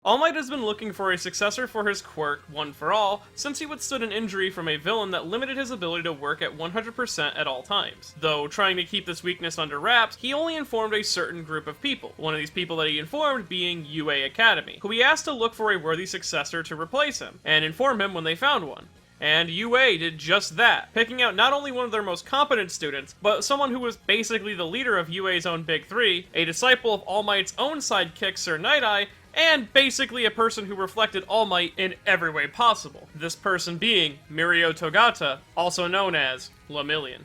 All Might has been looking for a successor for his quirk, One for All, since he withstood an injury from a villain that limited his ability to work at 100% at all times. Though trying to keep this weakness under wraps, he only informed a certain group of people, one of these people that he informed being UA Academy, who he asked to look for a worthy successor to replace him, and inform him when they found one. And UA did just that, picking out not only one of their most competent students, but someone who was basically the leader of UA's own Big Three, a disciple of All Might's own sidekick Sir Night-Eye, and basically a person who reflected All Might in every way possible. This person being Mirio Togata, also known as Lemillion.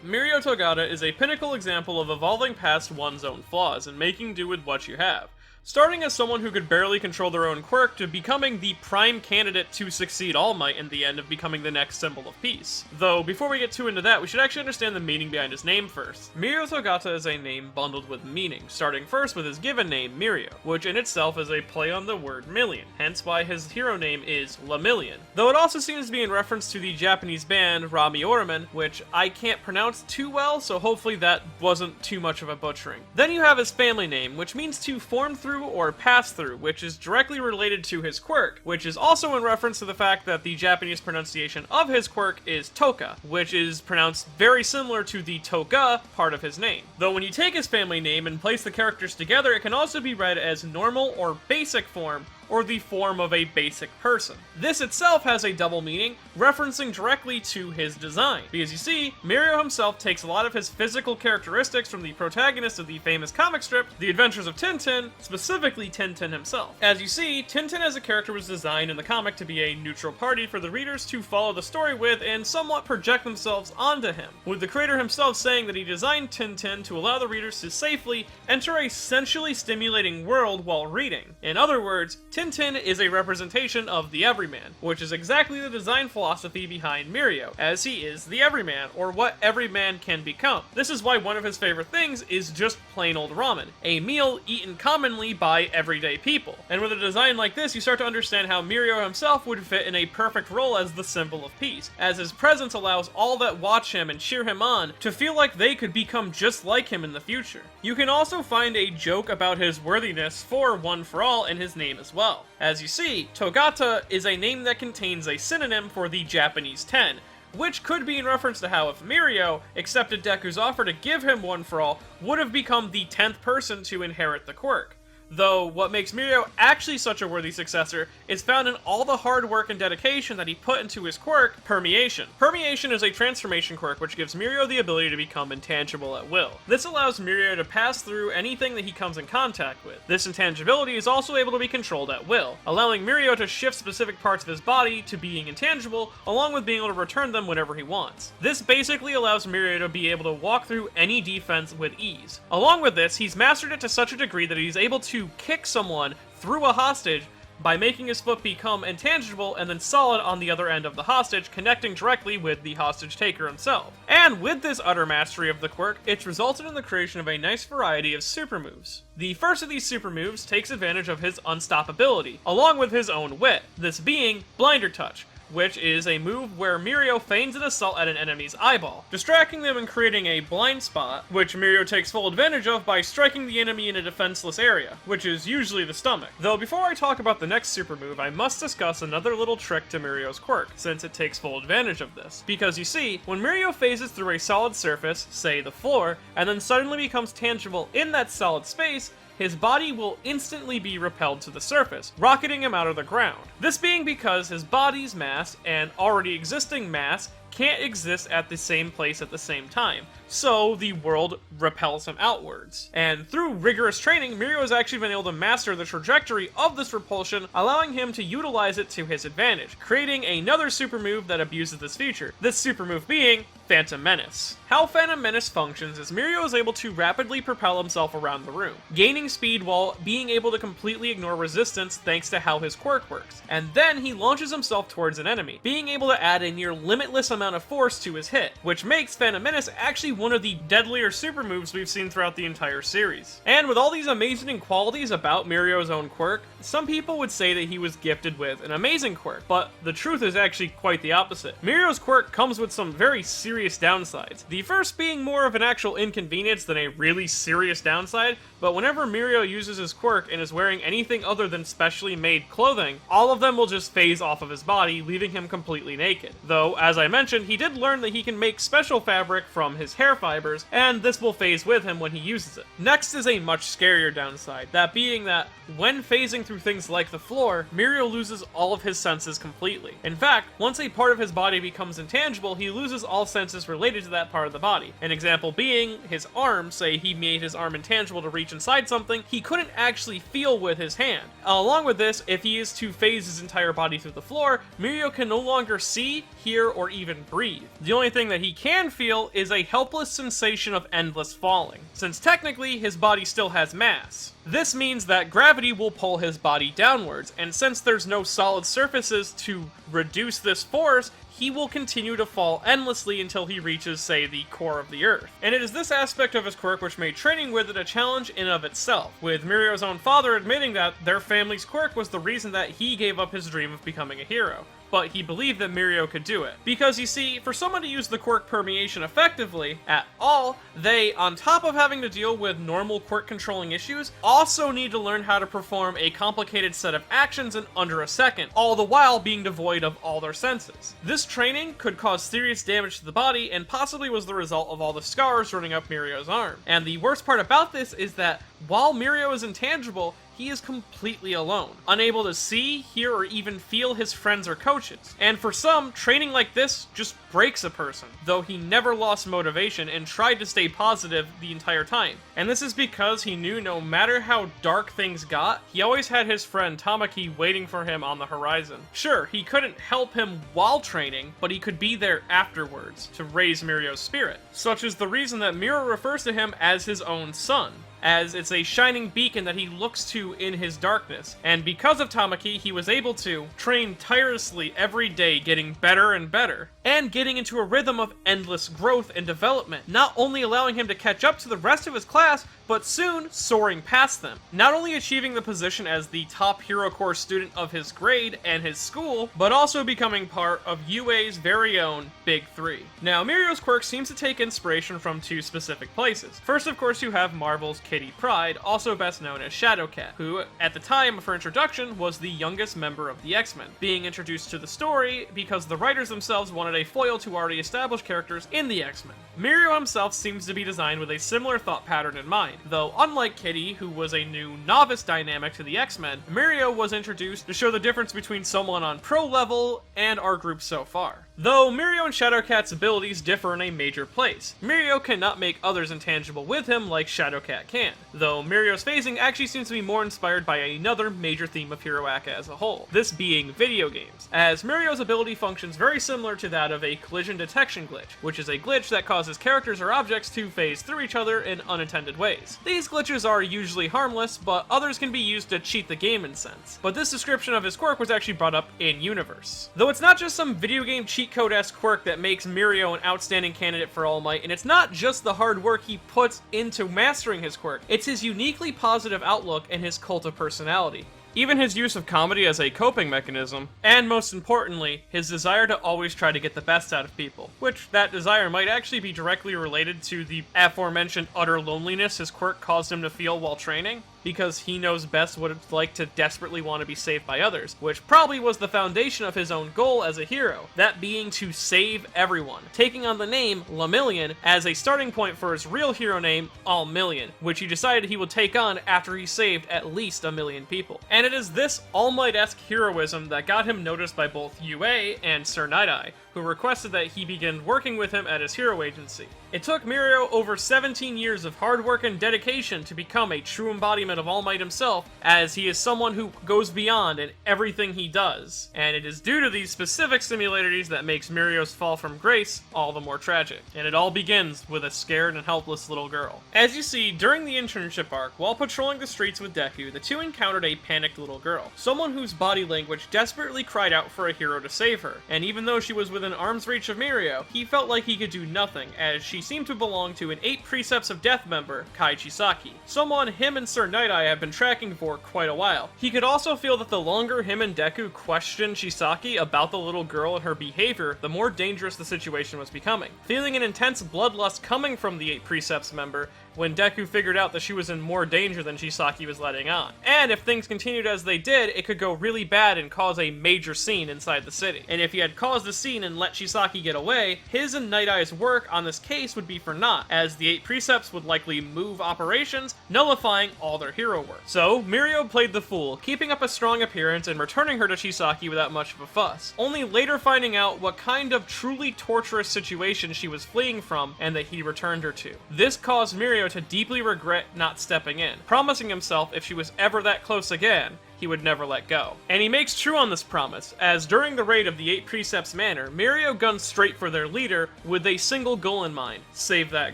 Mirio Togata is a pinnacle example of evolving past one's own flaws and making do with what you have. Starting as someone who could barely control their own quirk to becoming the prime candidate to succeed All Might in the end of becoming the next symbol of peace. Though, before we get too into that, we should actually understand the meaning behind his name first. Mirio Togata is a name bundled with meaning, starting first with his given name, Mirio, which in itself is a play on the word million, hence why his hero name is Lemillion. Though it also seems to be in reference to the Japanese band Rami Oraman, which I can't pronounce too well, so hopefully that wasn't too much of a butchering. Then you have his family name, which means to form through or pass through, which is directly related to his quirk, which is also in reference to the fact that the Japanese pronunciation of his quirk is Toka, which is pronounced very similar to the Toga part of his name. Though when you take his family name and place the characters together, it can also be read as normal or basic form, or the form of a basic person. This itself has a double meaning, referencing directly to his design, because you see, Mirio himself takes a lot of his physical characteristics from the protagonist of the famous comic strip, The Adventures of Tintin, specifically Tintin himself. As you see, Tintin as a character was designed in the comic to be a neutral party for the readers to follow the story with and somewhat project themselves onto him, with the creator himself saying that he designed Tintin to allow the readers to safely enter a sensually stimulating world while reading. In other words, Tintin is a representation of the everyman, which is exactly the design philosophy behind Mirio, as he is the everyman, or what every man can become. This is why one of his favorite things is just plain old ramen, a meal eaten commonly by everyday people. And with a design like this, you start to understand how Mirio himself would fit in a perfect role as the symbol of peace, as his presence allows all that watch him and cheer him on to feel like they could become just like him in the future. You can also find a joke about his worthiness for One for All in his name as well. As you see, Togata is a name that contains a synonym for the Japanese 10, which could be in reference to how if Mirio accepted Deku's offer to give him One for All, would have become the 10th person to inherit the quirk. Though, what makes Mirio actually such a worthy successor is found in all the hard work and dedication that he put into his quirk, Permeation. Permeation is a transformation quirk which gives Mirio the ability to become intangible at will. This allows Mirio to pass through anything that he comes in contact with. This intangibility is also able to be controlled at will, allowing Mirio to shift specific parts of his body to being intangible, along with being able to return them whenever he wants. This basically allows Mirio to be able to walk through any defense with ease. Along with this, he's mastered it to such a degree that he's able to kick someone through a hostage by making his foot become intangible and then solid on the other end of the hostage, connecting directly with the hostage taker himself. And with this utter mastery of the quirk, it's resulted in the creation of a nice variety of super moves. The first of these super moves takes advantage of his unstoppability, along with his own wit, this being Blinder Touch, which is a move where Mirio feigns an assault at an enemy's eyeball, distracting them and creating a blind spot, which Mirio takes full advantage of by striking the enemy in a defenseless area, which is usually the stomach. Though before I talk about the next super move, I must discuss another little trick to Mirio's quirk, since it takes full advantage of this. Because you see, when Mirio phases through a solid surface, say the floor, and then suddenly becomes tangible in that solid space, his body will instantly be repelled to the surface, rocketing him out of the ground. This being because his body's mass and already existing mass can't exist at the same place at the same time, so the world repels him outwards. And through rigorous training, Mirio has actually been able to master the trajectory of this repulsion, allowing him to utilize it to his advantage, creating another super move that abuses this feature, this super move being Phantom Menace. How Phantom Menace functions is Mirio is able to rapidly propel himself around the room, gaining speed while being able to completely ignore resistance thanks to how his quirk works. And then he launches himself towards an enemy, being able to add a near limitless amount of force to his hit, which makes Phantom Menace actually one of the deadlier super moves we've seen throughout the entire series. And with all these amazing qualities about Mirio's own quirk, some people would say that he was gifted with an amazing quirk, but the truth is actually quite the opposite. Mirio's quirk comes with some very serious downsides, the first being more of an actual inconvenience than a really serious downside, but whenever Mirio uses his quirk and is wearing anything other than specially made clothing, all of them will just phase off of his body, leaving him completely naked. Though, as I mentioned, he did learn that he can make special fabric from his hair fibers, and this will phase with him when he uses it. Next is a much scarier downside, that being that when phasing through things like the floor, Mirio loses all of his senses completely. In fact, once a part of his body becomes intangible, he loses all senses related to that part of the body. An example being his arm. Say he made his arm intangible to reach inside something, he couldn't actually feel with his hand. Along with this, if he is to phase his entire body through the floor, Mirio can no longer see, hear, or even breathe. The only thing that he can feel is a helpless sensation of endless falling, since technically his body still has mass. This means that gravity will pull his body downwards, and since there's no solid surfaces to reduce this force, he will continue to fall endlessly until he reaches, say, the core of the Earth. And it is this aspect of his quirk which made training with it a challenge in of itself, with Mirio's own father admitting that their family's quirk was the reason that he gave up his dream of becoming a hero. But he believed that Mirio could do it. Because you see, for someone to use the quirk Permeation effectively, at all, they, on top of having to deal with normal quirk controlling issues, also need to learn how to perform a complicated set of actions in under a second, all the while being devoid of all their senses. This training could cause serious damage to the body, and possibly was the result of all the scars running up Mirio's arm. And the worst part about this is that, while Mirio is intangible, he is completely alone, unable to see, hear, or even feel his friends or coaches. And for some, training like this just breaks a person, though he never lost motivation and tried to stay positive the entire time. And this is because he knew no matter how dark things got, he always had his friend Tamaki waiting for him on the horizon. Sure, he couldn't help him while training, but he could be there afterwards to raise Mirio's spirit. Such is the reason that Mirio refers to him as his own son, as it's a shining beacon that he looks to in his darkness. And because of Tamaki, he was able to train tirelessly every day, getting better and better, and getting into a rhythm of endless growth and development, not only allowing him to catch up to the rest of his class, but soon soaring past them. Not only achieving the position as the top Hero Corps student of his grade and his school, but also becoming part of UA's very own Big Three. Now, Mirio's quirk seems to take inspiration from two specific places. First, of course, you have Marvel's Kitty Pryde, also best known as Shadowcat, who, at the time of her introduction, was the youngest member of the X-Men, being introduced to the story because the writers themselves wanted a foil to already established characters in the X-Men. Mirio himself seems to be designed with a similar thought pattern in mind, though unlike Kitty, who was a new novice dynamic to the X-Men, Mirio was introduced to show the difference between someone on pro level and our group so far. Though Mirio and Shadowcat's abilities differ in a major place. Mirio cannot make others intangible with him like Shadowcat can, though Mirio's phasing actually seems to be more inspired by another major theme of Heroica as a whole, this being video games, as Mirio's ability functions very similar to that of a collision detection glitch, which is a glitch that causes characters or objects to phase through each other in unintended ways. These glitches are usually harmless, but others can be used to cheat the game in sense. But this description of his quirk was actually brought up in universe. Though it's not just some video game cheat code-esque quirk that makes Mirio an outstanding candidate for All Might, and it's not just the hard work he puts into mastering his quirk, it's his uniquely positive outlook and his cult of personality. Even his use of comedy as a coping mechanism, and most importantly, his desire to always try to get the best out of people, which that desire might actually be directly related to the aforementioned utter loneliness his quirk caused him to feel while training, because he knows best what it's like to desperately want to be saved by others, which probably was the foundation of his own goal as a hero, that being to save everyone, taking on the name Lemillion as a starting point for his real hero name, All-Million, which he decided he would take on after he saved at least 1 million people. And it is this All Might-esque heroism that got him noticed by both UA and Sir Night-Eye, who requested that he begin working with him at his hero agency. It took Mirio over 17 years of hard work and dedication to become a true embodiment of All Might himself, as he is someone who goes beyond in everything he does. And it is due to these specific similarities that makes Mirio's fall from grace all the more tragic. And it all begins with a scared and helpless little girl. As you see, during the internship arc, while patrolling the streets with Deku, the two encountered a panicked little girl. Someone whose body language desperately cried out for a hero to save her. And even though she was within arm's reach of Mirio, he felt like he could do nothing, as she seemed to belong to an 8 Precepts of Death member, Kai Chisaki. Someone him and Sir Night-Eye have been tracking for quite a while. He could also feel that the longer him and Deku questioned Chisaki about the little girl and her behavior, the more dangerous the situation was becoming. Feeling an intense bloodlust coming from the 8 Precepts member, when Deku figured out that she was in more danger than Chisaki was letting on. And if things continued as they did, it could go really bad and cause a major scene inside the city. And if he had caused the scene and let Chisaki get away, his and Night-Eye's work on this case would be for naught, as the 8 Precepts would likely move operations, nullifying all their hero work. So, Mirio played the fool, keeping up a strong appearance and returning her to Chisaki without much of a fuss, only later finding out what kind of truly torturous situation she was fleeing from and that he returned her to. This caused Mirio to deeply regret not stepping in, promising himself if she was ever that close again, he would never let go. And he makes true on this promise, as during the raid of the 8 Precepts Manor, Mirio guns straight for their leader with a single goal in mind: save that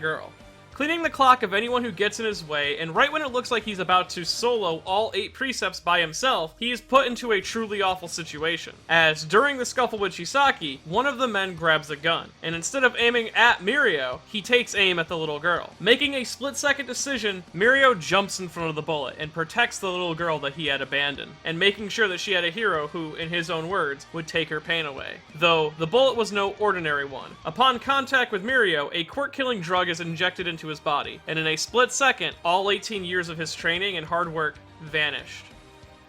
girl. Cleaning the clock of anyone who gets in his way, and right when it looks like he's about to solo all 8 Precepts by himself, he is put into a truly awful situation. As during the scuffle with Chisaki, one of the men grabs a gun, and instead of aiming at Mirio, he takes aim at the little girl. Making a split-second decision, Mirio jumps in front of the bullet and protects the little girl that he had abandoned, and making sure that she had a hero who, in his own words, would take her pain away. Though, the bullet was no ordinary one. Upon contact with Mirio, a quirk-killing drug is injected into his body, and in a split second, all 18 years of his training and hard work vanished.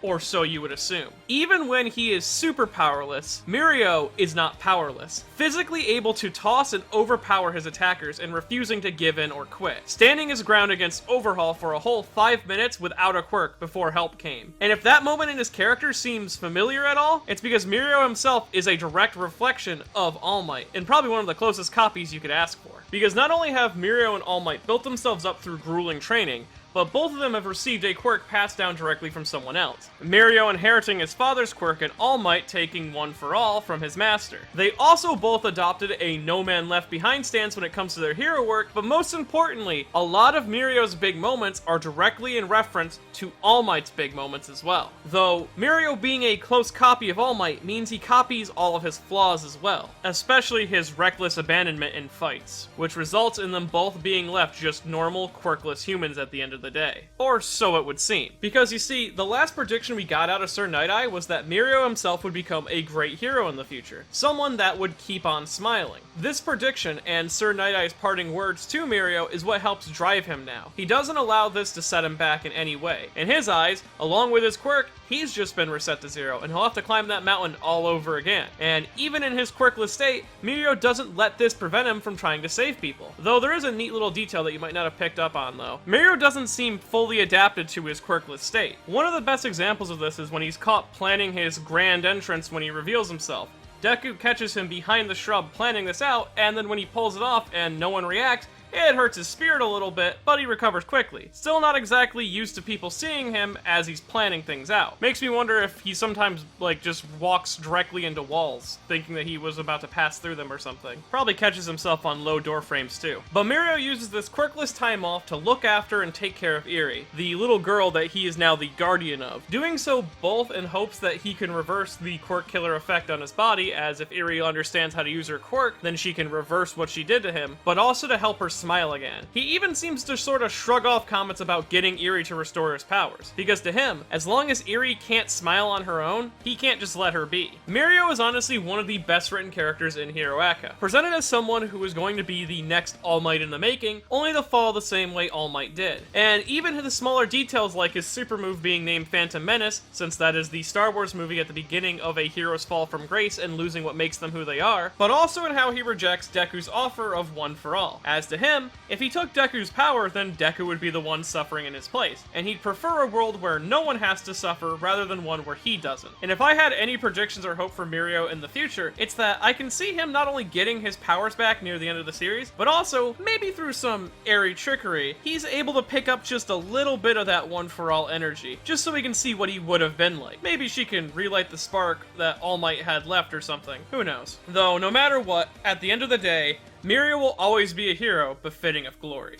Or so you would assume. Even when he is super powerless, Mirio is not powerless, physically able to toss and overpower his attackers and refusing to give in or quit, standing his ground against Overhaul for a whole 5 minutes without a quirk before help came. And if that moment in his character seems familiar at all, it's because Mirio himself is a direct reflection of All Might, and probably one of the closest copies you could ask for. Because not only have Mirio and All Might built themselves up through grueling training, but both of them have received a quirk passed down directly from someone else. Mirio inheriting his father's quirk and All Might taking One for All from his master. They also both adopted a no man left behind stance when it comes to their hero work, but most importantly, a lot of Mirio's big moments are directly in reference to All Might's big moments as well. Though, Mirio being a close copy of All Might means he copies all of his flaws as well, especially his reckless abandonment in fights, which results in them both being left just normal, quirkless humans at the end of the day. Or so it would seem. Because you see, the last prediction we got out of Sir Night-Eye was that Mirio himself would become a great hero in the future, someone that would keep on smiling. This prediction and Sir Night-Eye's parting words to Mirio is what helps drive him now. He doesn't allow this to set him back in any way. In his eyes, along with his quirk, he's just been reset to 0, and he'll have to climb that mountain all over again. And even in his quirkless state, Mirio doesn't let this prevent him from trying to save people. Though there is a neat little detail that you might not have picked up on though. Mirio doesn't seem fully adapted to his quirkless state. One of the best examples of this is when he's caught planning his grand entrance when he reveals himself. Deku catches him behind the shrub planning this out, and then when he pulls it off and no one reacts, it hurts his spirit a little bit, but he recovers quickly. Still not exactly used to people seeing him as he's planning things out. Makes me wonder if he sometimes, just walks directly into walls, thinking that he was about to pass through them or something. Probably catches himself on low door frames too. But Mirio uses this quirkless time off to look after and take care of Eri, the little girl that he is now the guardian of. Doing so both in hopes that he can reverse the quirk killer effect on his body, as if Eri understands how to use her quirk, then she can reverse what she did to him, but also to help her smile again. He even seems to sort of shrug off comments about getting Eri to restore his powers, because to him, as long as Eri can't smile on her own, he can't just let her be. Mirio is honestly one of the best written characters in Hero Aka, presented as someone who is going to be the next All Might in the making, only to fall the same way All Might did. And even to the smaller details like his super move being named Phantom Menace, since that is the Star Wars movie at the beginning of a hero's fall from grace and losing what makes them who they are, but also in how he rejects Deku's offer of One for All, as to him, him, if he took Deku's power, then Deku would be the one suffering in his place, and he'd prefer a world where no one has to suffer rather than one where he doesn't. And if I had any predictions or hope for Mirio in the future, it's that I can see him not only getting his powers back near the end of the series, but also, maybe through some airy trickery, he's able to pick up just a little bit of that one-for-all energy, just so we can see what he would have been like. Maybe she can relight the spark that All Might had left or something. Who knows? Though, no matter what, at the end of the day, Mirio will always be a hero befitting of glory.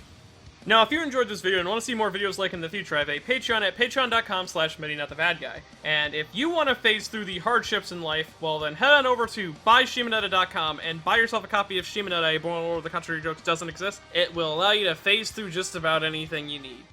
Now, if you enjoyed this video and want to see more videos like in the future, I have a Patreon at patreon.com/MetiNotTheBadGuy. And if you want to phase through the hardships in life, well then head on over to buyshimonetta.com and buy yourself a copy of Shimonetta, A Born All Over the Country Jokes Doesn't Exist. It will allow you to phase through just about anything you need.